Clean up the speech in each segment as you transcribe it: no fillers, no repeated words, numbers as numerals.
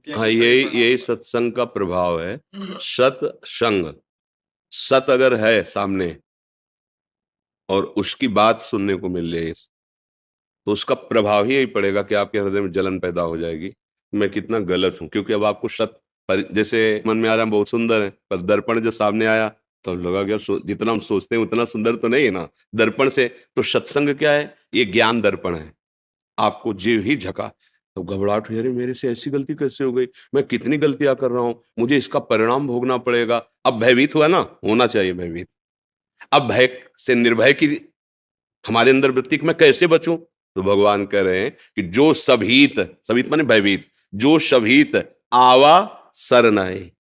हाँ, यही सत्संग का प्रभाव है। सत्संग, सत अगर है सामने और उसकी बात सुनने को मिल रही है, तो उसका प्रभाव ही यही पड़ेगा कि आपके हृदय में जलन पैदा हो जाएगी, मैं कितना गलत हूं। क्योंकि अब आपको जैसे मन में आ रहा है बहुत सुंदर है, पर दर्पण जब सामने आया तो लगा कि जितना हम सोचते हैं उतना सुंदर तो नहीं है ना दर्पण से। तो सत्संग क्या है? ये ज्ञान दर्पण है। आपको जीव ही झका तो घबराहट हुई, अरे मेरे से ऐसी गलती कैसे हो गई, मैं कितनी गलतियां कर रहा हूं, मुझे इसका परिणाम भोगना पड़ेगा। अब भयभीत हुआ ना, होना चाहिए भयभीत। अब भय से निर्भय की हमारे अंदर वृत्ति कि मैं कैसे बचूं, तो भगवान कह रहे हैं कि जो सभीत, सभीत माने भयभीत, जो सभीत आवा सरनाई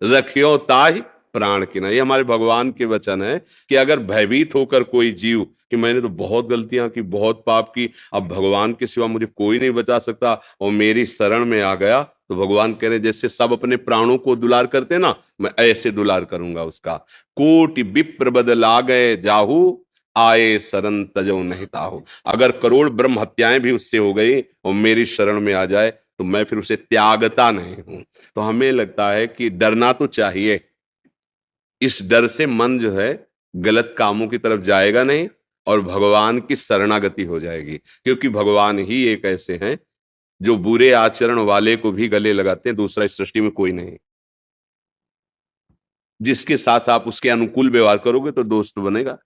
रखियो ताहि प्राण की ना। ये हमारे भगवान के वचन है कि अगर भयभीत होकर कोई जीव कि मैंने तो बहुत गलतियां की, बहुत पाप की, अब भगवान के सिवा मुझे कोई नहीं बचा सकता, और मेरी शरण में आ गया, तो भगवान कह रहे जैसे सब अपने प्राणों को दुलार करते ना, मैं ऐसे दुलार करूंगा उसका। कोटि विप्र बद लागए जाहू, आए शरण तजो नहीं ताहू। अगर करोड़ ब्रह्म हत्याएं भी उससे हो गई और मेरी शरण में आ जाए, तो मैं फिर उसे त्यागता नहीं हूं। तो हमें लगता है कि डरना तो चाहिए। इस डर से मन जो है गलत कामों की तरफ जाएगा नहीं, और भगवान की शरणागति हो जाएगी। क्योंकि भगवान ही एक ऐसे हैं जो बुरे आचरण वाले को भी गले लगाते हैं, दूसरा इस सृष्टि में कोई नहीं। जिसके साथ आप उसके अनुकूल व्यवहार करोगे तो दोस्त बनेगा,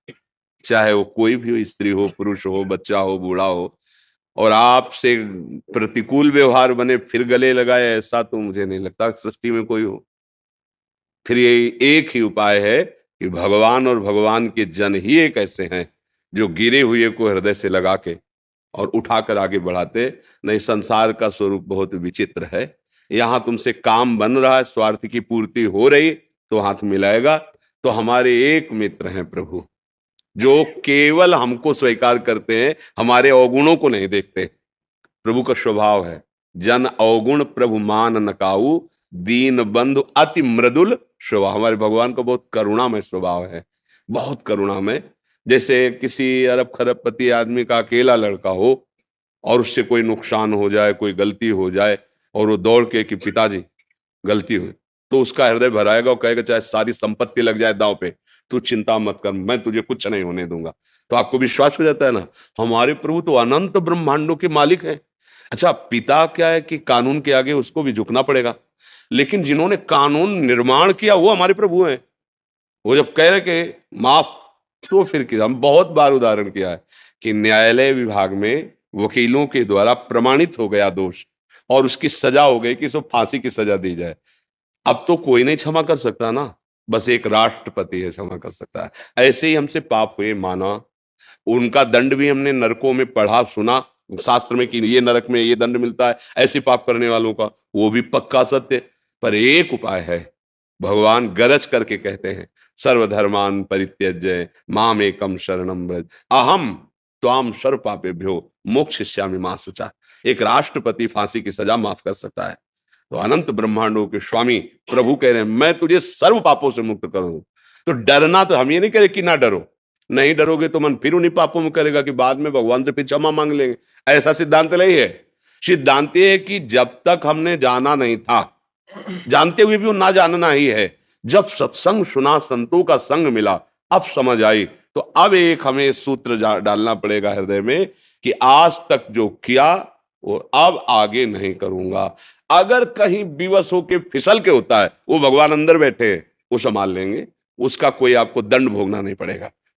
चाहे वो कोई भी हो, स्त्री हो, पुरुष हो, बच्चा हो, बूढ़ा हो। और आपसे प्रतिकूल व्यवहार बने फिर गले लगाए, ऐसा तो मुझे नहीं लगता सृष्टि में कोई हो। फिर ये एक ही उपाय है कि भगवान और भगवान के जन ही एक ऐसे हैं जो गिरे हुए को हृदय से लगा के और उठाकर आगे बढ़ाते। नहीं, संसार का स्वरूप बहुत विचित्र है। यहां तुमसे काम बन रहा है, स्वार्थ की पूर्ति हो रही तो हाथ मिलाएगा। तो हमारे एक मित्र हैं प्रभु, जो केवल हमको स्वीकार करते हैं, हमारे अवगुणों को नहीं देखते। प्रभु का स्वभाव है जन अवगुण प्रभु मान नकाऊ, दीन बंधु अति मृदुल स्वभाव। हमारे भगवान का बहुत करुणामय स्वभाव है, बहुत करुणामय। जैसे किसी अरब खरबपति आदमी का अकेला लड़का हो और उससे कोई नुकसान हो जाए, कोई गलती हो जाए, और वो दौड़ के कि पिताजी गलती हुई, तो उसका हृदय भराएगा और कहेगा चाहे सारी संपत्ति लग जाए दांव पे, तू चिंता मत कर, मैं तुझे कुछ नहीं होने दूंगा। तो आपको विश्वास हो जाता है ना, हमारे प्रभु तो अनंत ब्रह्मांडों के मालिक हैं। अच्छा, पिता क्या है कि कानून के आगे उसको भी झुकना पड़ेगा, लेकिन जिन्होंने कानून निर्माण किया वो हमारे प्रभु हैं। वो जब कह रहे कि माफ, तो फिर हम बहुत बार उदाहरण किया है कि न्यायालय विभाग में वकीलों के द्वारा प्रमाणित हो गया दोष और उसकी सजा हो गई कि इसको फांसी की सजा दी जाए, अब तो कोई नहीं क्षमा कर सकता ना, बस एक राष्ट्रपति है क्षमा कर सकता है। ऐसे ही हमसे पाप हुए माना, उनका दंड भी हमने नरकों में पढ़ा सुना शास्त्र में कि ये नरक में ये दंड मिलता है ऐसे पाप करने वालों का, वो भी पक्का सत्य। पर एक उपाय है, भगवान गरज करके कहते हैं सर्वधर्मान परित्यज्य माम एकम शरणम व्रज अहम त्वाम सर्व पापेभ्यो मोक्षयिष्यामि मा शुचा। एक राष्ट्रपति फांसी की सजा माफ कर सकता है, तो अनंत ब्रह्मांडों के स्वामी प्रभु कह रहे हैं मैं तुझे सर्व पापों से मुक्त करूं। तो डरना, तो हम ये नहीं कह रहे कि ना डरो, नहीं डरोगे तो मन फिर उन्हीं पापों में करेगा कि बाद में भगवान से फिर क्षमा मांग लेंगे। ऐसा सिद्धांत नहीं है। सिद्धांत ये है कि जब तक हमने जाना नहीं था, जानते हुए भी वो ना जानना ही है। जब सत्संग सुना, संतों का संग मिला, अब समझ आई। तो अब एक हमें सूत्र डालना पड़ेगा हृदय में कि आज तक जो किया वो अब आगे नहीं करूंगा। अगर कहीं विवश होके फिसल के होता है, वो भगवान अंदर बैठे हैं, वो संभाल लेंगे, उसका कोई आपको दंड भोगना नहीं पड़ेगा।